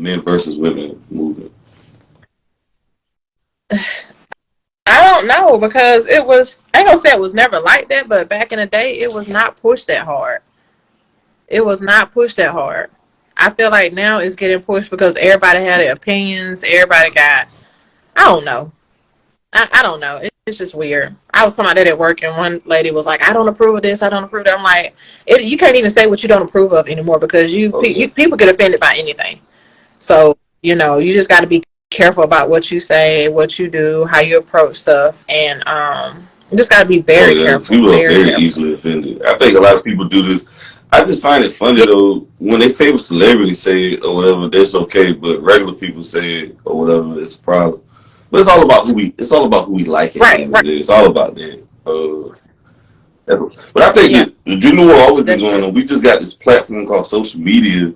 men versus women movement? I don't know, because it was, I ain't gonna say it was never like that, but back in the day, it was not pushed that hard. It was not pushed that hard. I feel like now it's getting pushed because everybody had their opinions. Everybody got, I don't know. I don't know. It's just weird. I was talking about that at work, and one lady was like, "I don't approve of this. I don't approve of that." I'm like, you can't even say what you don't approve of anymore, because Okay. people get offended by anything. So, you just got to be careful about what you say, what you do, how you approach stuff, and you just got to be Oh very yeah, careful, people are very very careful. easily offended. I think a lot of people do this. I just find it funny Yeah, though when they favor celebrities say it or whatever, that's okay, but regular people say it or whatever, it's a problem. But it's all about who we. It's all about who we like at the right, end of the right. day. It's all about that. But I think Yeah, that the gender war always been that's going true. on. We just got this platform called social media,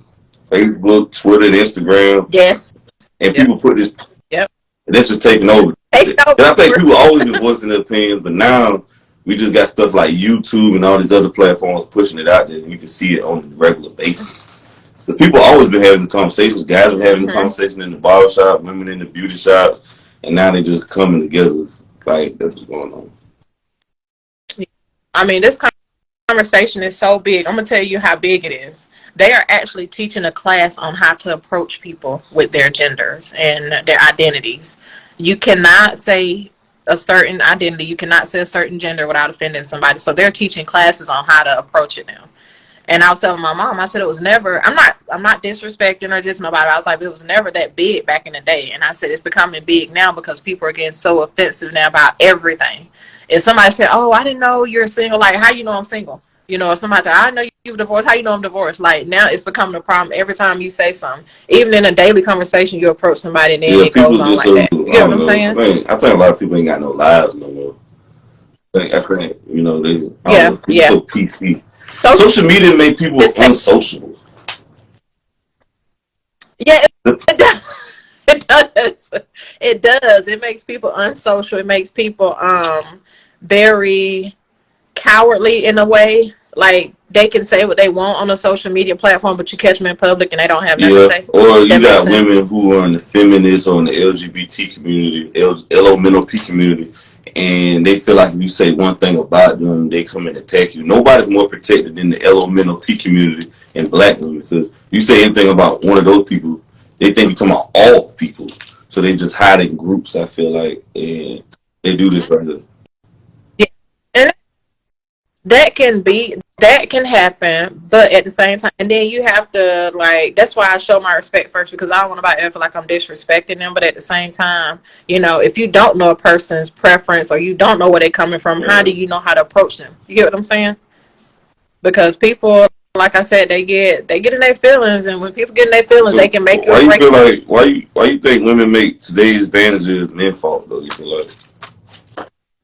Facebook, Twitter, and Instagram, Yes. and Yep. people put this. Yep. And that's just taking over. Take And it over. I think people always been voicing their opinions, but now we just got stuff like YouTube and all these other platforms pushing it out there, and you can see it on a regular basis. So people always been having the conversations. Guys been having the Mm-hmm. conversation in the barbershop, women in the beauty shops, and now they just coming together. Like that's what's going on. I mean, this conversation is so big. I'm gonna tell you how big it is. They are actually teaching a class on how to approach people with their genders and their identities. You cannot say a certain identity. You cannot say a certain gender without offending somebody. So they're teaching classes on how to approach it now. And I was telling my mom, I said it was never. I'm not disrespecting or just nobody. I was like, it was never that big back in the day. And I said it's becoming big now because people are getting so offensive now about everything. If somebody said, "Oh, I didn't know you're single," like, how you know I'm single? If somebody said, "I know you're divorced," how you know I'm divorced? Like, now it's becoming a problem every time you say something. Even in a daily conversation, you approach somebody and then Yeah, it goes people on just like so that. You I get what don't I'm know. saying? I think a lot of people ain't got no lives no more. I think they I don't Yeah, know. People yeah. so PC. Social Social media make people just take. unsociable. Yeah, it does. It does. It does. It makes people unsocial. It makes people very cowardly in a way. Like, they can say what they want on a social media platform, but you catch them in public and they don't have nothing to Yeah, say. or you That makes got sense. women who are in the feminist or in the LGBT community, LMNOP community, and they feel like if you say one thing about them, they come and attack you. Nobody's more protected than the LMNOP community and black women, because you say anything about one of those people, they think you're talking about all people. So they just hide in groups, I feel like, and they do this right here. Yeah. And that can happen, but at the same time, and then you have to, like, that's why I show my respect first, because I don't want nobody to feel like I'm disrespecting them. But at the same time, if you don't know a person's preference or you don't know where they're coming from, how do Man. you know how to approach them? You get what I'm saying? Because people, like I said, they get in their feelings, and when people get in their feelings, they So can make you why or you break feel you. like why you think women make today's advantages men's fault though? You feel like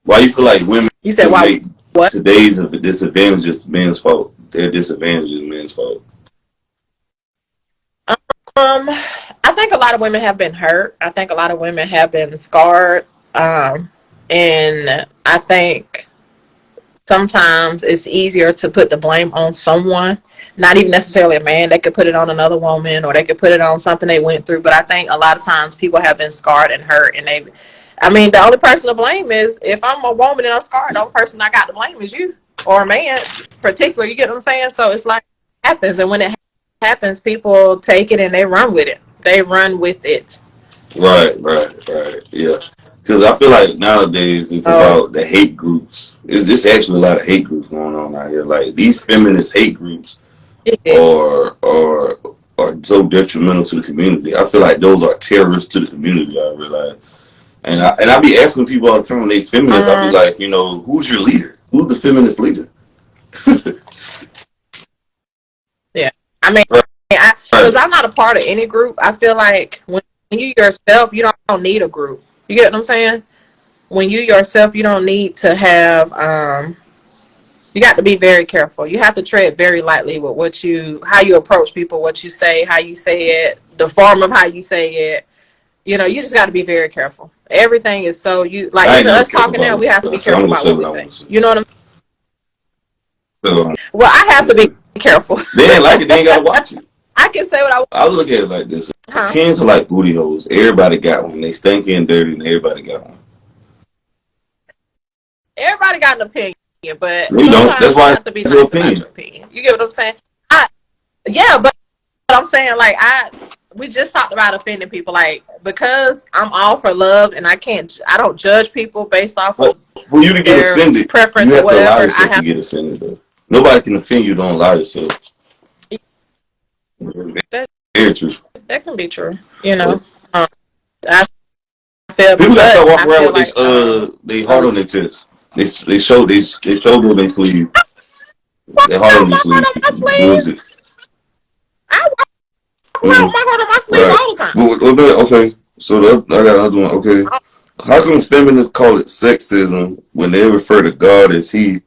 why you feel like women You said, why? make What? today's disadvantages men's fault? Their disadvantages men's fault. I think a lot of women have been hurt. I think a lot of women have been scarred. Um, and I think sometimes it's easier to put the blame on someone, not even necessarily a man. They could put it on another woman, or they could put it on something they went through. But I think a lot of times people have been scarred and hurt, and I mean, the only person to blame is, if I'm a woman and I'm scarred, the only person I got to blame is you, or a man, particularly. You get what I'm saying? So it's like, it happens, and when it happens, people take it and they run with it. They run with it. Right. Yeah. Because I feel like nowadays it's Oh, about the hate groups. It's actually a lot of hate groups going on out here. Like these feminist hate groups yeah. are so detrimental to the community. I feel like those are terrorists to the community. I realize. And I be asking people all the time when they feminists, I be Um, like, who's your leader? Who's the feminist leader? yeah. I mean, Right, because right. I'm not a part of any group. I feel like when you yourself, you don't need a group. You get what I'm saying? When you yourself, you don't need to have. You got to be very careful. You have to tread very lightly with how you approach people, what you say, how you say it, the form of how you say it. You just got to be very careful. Everything is so, you like, I ain't even never us cared talking now, about we have to what I be say. I'm careful gonna about say what what we I say. want to say. You know what I mean? So Well, I have to yeah. be careful. They ain't like it. They ain't gotta watch it. I can say what I want. I look at it like this. Huh? Opinions are like booty holes. Everybody got one. They stinky and dirty, and everybody got one. Everybody got an opinion, but You don't. That's sometimes you why have to be it's your nice about opinion. your opinion. You get what I'm saying? Yeah, but I'm saying like we just talked about offending people, like because I'm all for love and I don't judge people based off But of for you to get their offended, preference you or have to allow whatever. I yourself to have get offended. Though nobody can offend you. Don't allow yourself. that Very true. that can be true, you But know. Um, I feel, people got to but start I walking around feel with like they heart on their chest. They show on their sleeve. walk They heart on around their my heart sleeve. on my sleeve. Bullshit. I walk around Mm-hmm. with my heart on my sleeve Right. all the time. Okay. So I got another one. Okay. How come feminists call it sexism when they refer to God as He,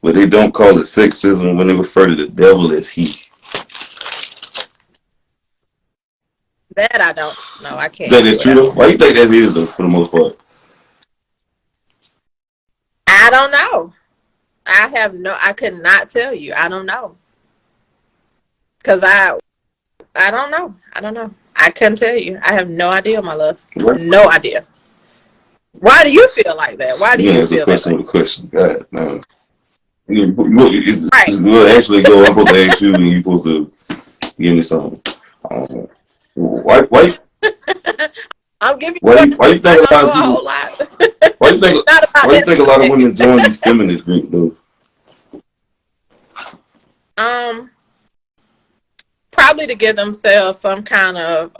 but they don't call it sexism when they refer to the devil as He? That I don't know. I can't That is answer true that though. one. Why you think that is though? For the most part. I don't know. I have no. I could not tell you. I don't know because I don't know. I don't know. I couldn't tell you. I have no idea, my love. Right. No idea. Why do you feel like that? Why do You can you answer a feel that question way? with a question. God, man. Right. We'll actually go. I'm supposed to ask you, and you're supposed to give me something. Why? I'm giving you a Why you I think a don't lot know of a people? whole lot. Why you think? Not about Why you that think a lot of subject. women join these feminist groups though? um, Probably to give themselves some kind of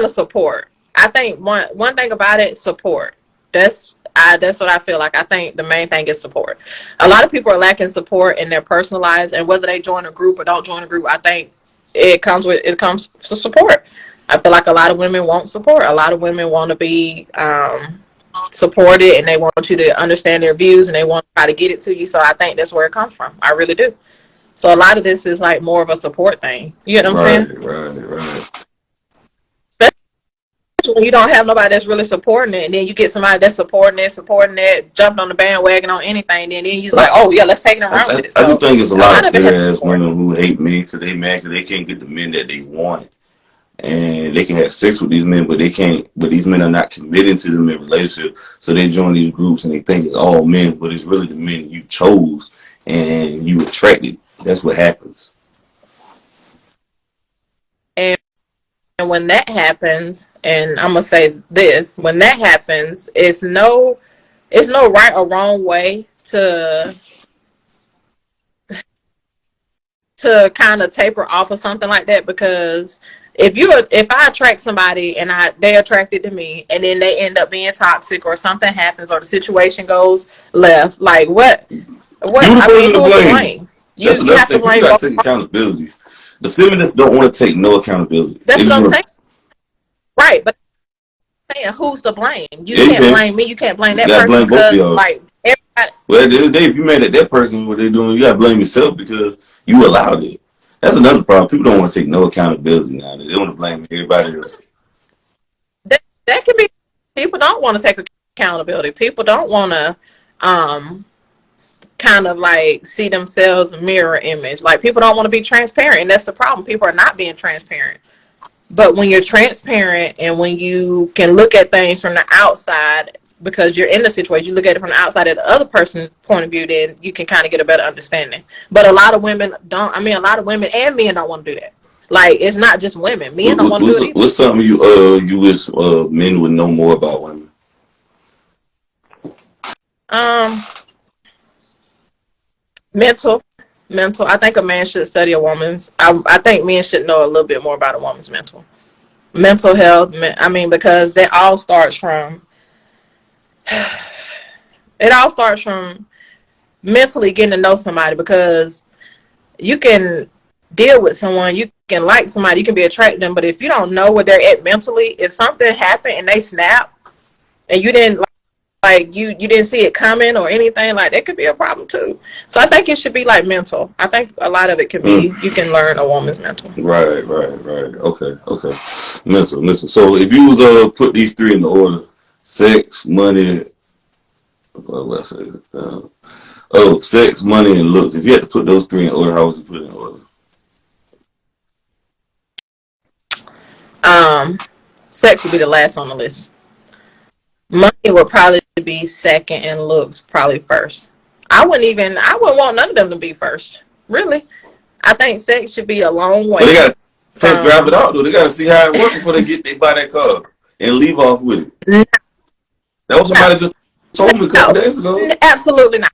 support. I think one thing about it, support. That's what I feel like. I think the main thing is support. A lot of people are lacking support in their personal lives, and whether they join a group or don't join a group, I think it comes to support. I feel like a lot of women want support. A lot of women want to be supported, and they want you to understand their views, and they want to try to get it to you. So I think that's where it comes from. I really do. So a lot of this is like more of a support thing. You get what I'm saying? Right. When you don't have nobody that's really supporting it, and then you get somebody that's supporting it, jumping on the bandwagon on anything, then you're just like, oh yeah, let's take it and run with it. I do So think it's a a lot lot of of it bitter has ass support. women who hate men because they mad because they can't get the men that they want, and they can have sex with these men, but they can't. But these men are not committed to them in relationship, so they join these groups and they think it's all men, but it's really the men you chose and you attracted. That's what happens. And when that happens, and I'm gonna say this, when that happens, it's no right or wrong way to kind of taper off of something like that, because if I attract somebody and they attracted to me and then they end up being toxic or something happens or the situation goes left, like You the I mean, person to who is to blame. blame? That's You another have to thing. People blame got both. to take accountability. The feminists don't want to take no accountability. They That's what just I'm want saying. Right, but I'm saying, who's to blame? You yeah, you can't can. blame me, you can't blame You that gotta person, blame both of because y'all. like everybody. Well, at the end of the day, if you mad at that person, what they doing, you gotta blame yourself because you allowed it. That's another problem. People don't want to take no accountability now. They want to blame everybody else. That can be, people don't want to take accountability. People don't want to um kind of like see themselves mirror image. Like people don't want to be transparent, and that's the problem. People are not being transparent. But when you're transparent and when you can look at things from the outside, because you're in the situation, you look at it from the outside at the other person's point of view, then you can kind of get a better understanding. But a lot of women don't. I mean, a lot of women and men don't want to do that. Like it's not just women; men don't want to do it either. What's something you wish men would know more about women? Um, mental, mental. I think a man should study a woman's. I think men should know a little bit more about a woman's mental health. I mean, because that all starts from it all starts from mentally getting to know somebody, because you can deal with someone, you can like somebody, you can be attracted to them, but if you don't know where they're at mentally, if something happened and they snap and you didn't like you didn't see it coming or anything, like that could be a problem too. So I think it should be like mental. I think a lot of it can Mm. be, you can learn a woman's mental. Right. Okay. Mental. So if you was put these three in the order: sex, money, what I say? Sex, money, and looks. If you had to put those three in order, how would you put it in order? Sex would be the last on the list. Money would probably be second, and looks probably first. I wouldn't want none of them to be first. Really. I think sex should be a long But they way gotta test drive it out though. They gotta see how it works before they buy that car and leave off with it. That was somebody just told me a couple days ago. Absolutely not.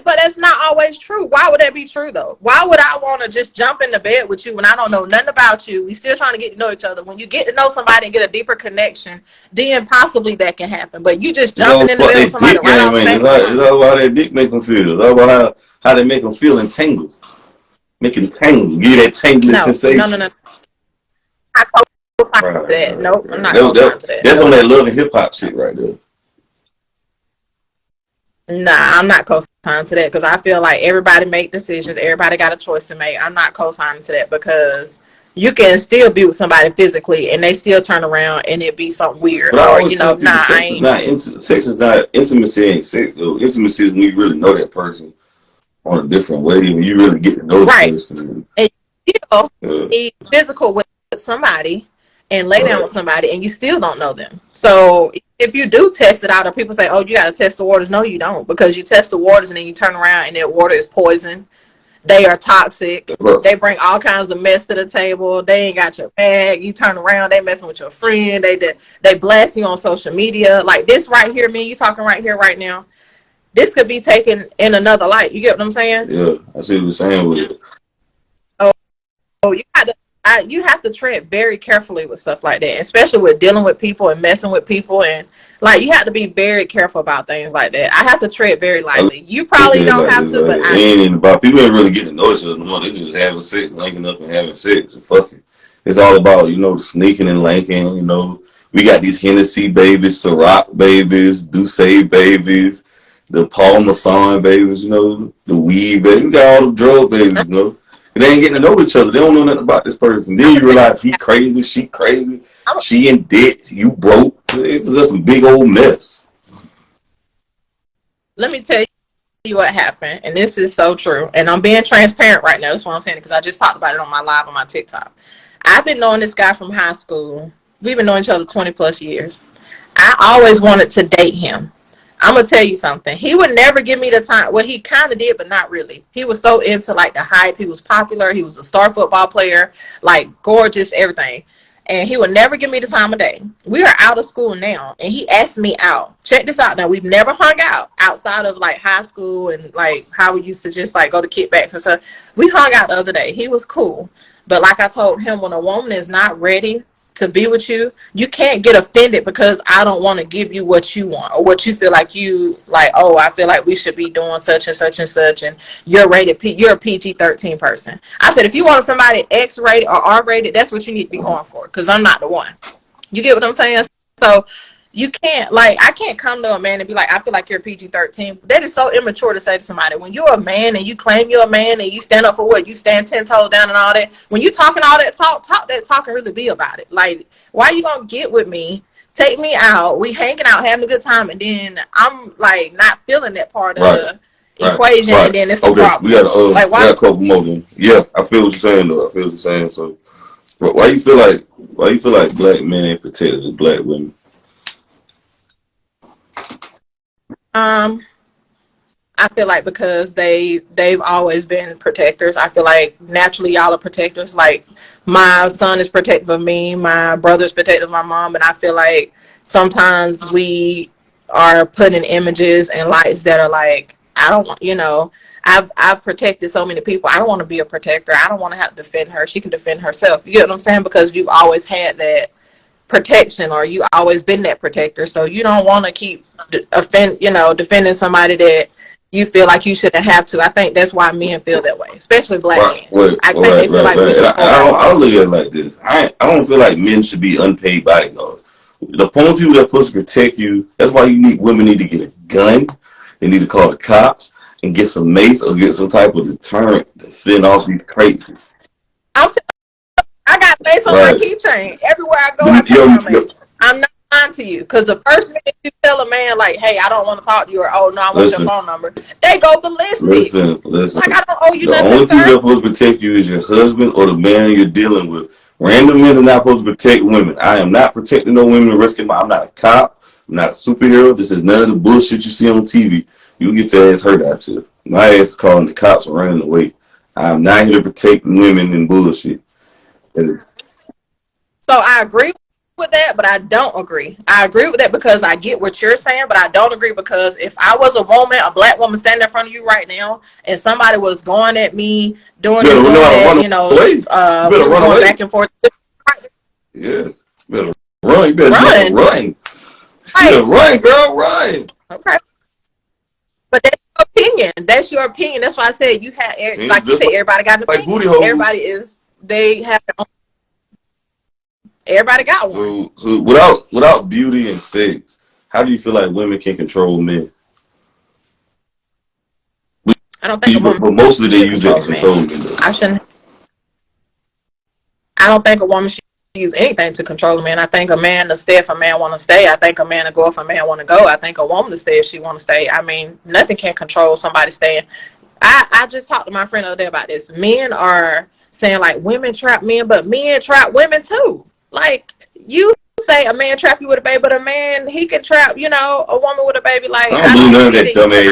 But that's not always true. Why would that be true though? Why would I want to just jump into bed with you when I don't know nothing about you? We still trying to get to know each other. When you get to know somebody and get a deeper connection, then possibly that can happen. But you just jumping into bed with somebody right off the bat. It's all about how that dick make them feel. It's all about how they make them feel entangled. Make them tangle. Give you that tingling sensation. No. I co-sign to that. Nope, I'm not co-signing to that. That's on that love and hip hop shit right there. Nah, I'm not co-signing to that because I feel like everybody make decisions. Everybody got a choice to make. I'm not co-signing to that because you can still be with somebody physically and they still turn around and it be something weird. Or, Sex is not intimacy. Ain't sex though. Intimacy is when you really know that person on a different way. When you really get to know the person. And you still be physical with somebody and lay down with somebody and you still don't know them. So if you do test it out, or people say, oh, you got to test the waters. No, you don't, because you test the waters and then you turn around and that water is poison. They are toxic. They bring all kinds of mess to the table. They ain't got your bag. You turn around, they messing with your friend. They blast you on social media. Like this right here, me, you talking right here, right now. This could be taken in another light. You get what I'm saying? Yeah, I see what you're saying with it. Oh, you have to tread very carefully with stuff like that, especially with dealing with people and messing with people, and like you have to be very careful about things like that. I have to tread very lightly. You probably don't have to, but I ain't about people ain't really getting to know each other no more. They just having sex, linking up and having sex and fucking. It's all about, the sneaking and linking, We got these Hennessy babies, Ciroc babies, Douce babies, the Paul Masson babies, the weed babies. We got all the drug babies, They ain't getting to know each other. They don't know nothing about this person. Then you realize he crazy, she crazy, she in debt, you broke. It's just a big old mess. Let me tell you what happened, and this is so true. And I'm being transparent right now. That's what I'm saying, because I just talked about it on my live on my TikTok. I've been knowing this guy from high school. We've been knowing each other 20 plus years. I always wanted to date him. I'm going to tell you something. He would never give me the time. Well, he kind of did, but not really. He was so into like the hype. He was popular. He was a star football player, like gorgeous, everything. And he would never give me the time of day. We are out of school now, and he asked me out. Check this out now. We've never hung out outside of like high school and like how we used to just like go to kickbacks and stuff. We hung out the other day. He was cool. But like I told him, when a woman is not ready to be with you, you can't get offended because I don't want to give you what you want or what you feel like oh, I feel like we should be doing such and such and such, and you're a PG-13 person. I said, if you want somebody X-rated or R-rated, that's what you need to be going for, because I'm not the one. You get what I'm saying? So you can't, I can't come to a man and be like, I feel like you're a PG-13. That is so immature to say to somebody. When you're a man and you claim you're a man and you stand up for what, you stand 10 toes down and all that. When you talking all that talk that talk and really be about it. Like, why are you going to get with me, take me out, we hanging out, having a good time, and then I'm, like, not feeling that part of the equation, and then it's a problem. We got a couple more then. Yeah, I feel what you're saying, though. I feel what you're saying. So, why you feel like black men ain't protected as black women? I feel like because they've always been protectors. I feel like naturally y'all are protectors. Like my son is protective of me, my brother's protective of my mom, and I feel like sometimes we are put in images and lights that are like, I don't want, I've protected so many people. I don't want to be a protector. I don't want to have to defend her. She can defend herself. You get what I'm saying? Because you've always had that protection, or you always been that protector, so you don't want to keep defending somebody that you feel like you shouldn't have to. I think that's why men feel that way, especially black men. I think they feel like we should. I don't look at it like this. I don't feel like men should be unpaid bodyguards. The only people that are supposed to protect you, that's why women need to get a gun. They need to call the cops and get some mace or get some type of deterrent to fend off these crazy. I got mace on my keychain. Everywhere I go, I take my mace. I'm not lying to you, because the first minute you tell a man, like, hey, I don't want to talk to you, or, oh, no, I want your phone number, they go ballistic. Listen. Like, I don't owe you nothing, The only people that are supposed to protect you is your husband or the man you're dealing with. Random men are not supposed to protect women. I am not protecting no women and risking my. I'm not a cop. I'm not a superhero. This is none of the bullshit you see on TV. You get your ass hurt out here. My ass is calling the cops and running away. I'm not here to protect women and bullshit. So I agree with that, but I don't agree. I agree with that because I get what you're saying, but I don't agree because if I was a woman, a black woman standing in front of you right now, and somebody was going at me, doing this, doing that, you better we were run going away. back and forth. Yeah, you better run. You better run. Run. You better run, girl. Run. Okay. But that's your opinion. That's your opinion. That's why I said you had, like you said, everybody got an opinion. Booty holes. They have their own. Everybody got one. So without beauty and sex, how do you feel like women can control men? I don't think a woman. But mostly they use it to control men. I don't think a woman should use anything to control a man. I think a man to stay if a man want to stay. I think a man to go if a man want to go. I think a woman to stay if she want to stay. I mean, nothing can control somebody staying. I just talked to my friend the other day about this. Men are saying like women trap men, but men trap women too. Like you say a man trap you with a baby, but a man, he can trap, a woman with a baby. Like I don't believe none of that dumbass